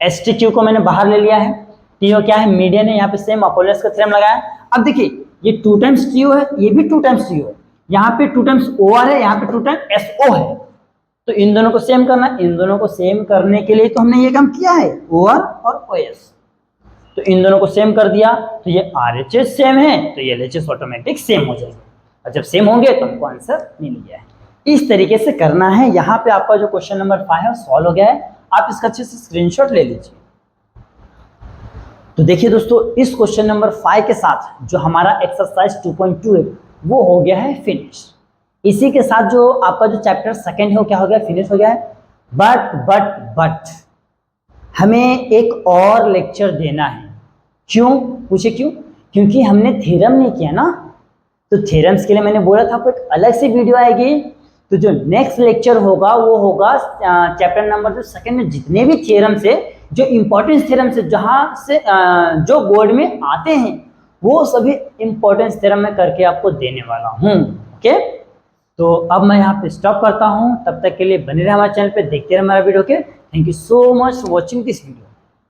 STQ को मैंने बाहर ले लिया है, TO क्या है, मीडियन है, यहाँ पे सेम अपोलोनियस का थ्योरम लगाया। अब देखिए ये 2 टाइम्स TO है, ये भी 2 टाइम्स TO है, यहाँ पे 2 टाइम्स OR है, यहाँ पे 2 टाइम्स SO है, तो इन दोनों को सेम करना है। इन दोनों को सेम करने के लिए तो हमने ये काम किया है, OR और OS, तो इन दोनों को सेम कर दिया, तो ये RHS सेम है तो ये LHS ऑटोमेटिक सेम हो जाएगा, और जब सेम होंगे तो हमको आंसर मिल गया है। इस तरीके से करना है। यहाँ पे आपका जो क्वेश्चन नंबर 5 है सॉल्व हो गया है, आप इसका अच्छे से स्क्रीनशॉट ले लीजिए। तो देखिए दोस्तों, इस क्वेश्चन नंबर 5 के साथ जो हमारा एक्सरसाइज 2.2 है वो हो गया है फिनिश। इसी के साथ जो आपका जो चैप्टर सेकंड है वो क्या हो गया, फिनिश हो गया है। बट हमें एक और लेक्चर देना है। क्यों, पूछे क्यों, क्योंकि हमने थ्योरम नहीं किया ना, तो थ्योरम्स के लिए मैंने बोला था आपको एक अलग से वीडियो आएगी। तो जो नेक्स्ट लेक्चर होगा वो होगा चैप्टर नंबर जो सेकंड में जितने भी थ्योरम्स है, जो इंपॉर्टेंस थ्योरम्स है, जहां से जो बोर्ड में आते हैं, वो सभी इंपॉर्टेंस थ्योरम में करके आपको देने वाला हूं। ओके, तो अब मैं यहाँ पे स्टॉप करता हूं, तब तक के लिए बने रहे हमारे चैनल पे, देखते रहे हमारा वीडियो के। Thank you so much for watching this video.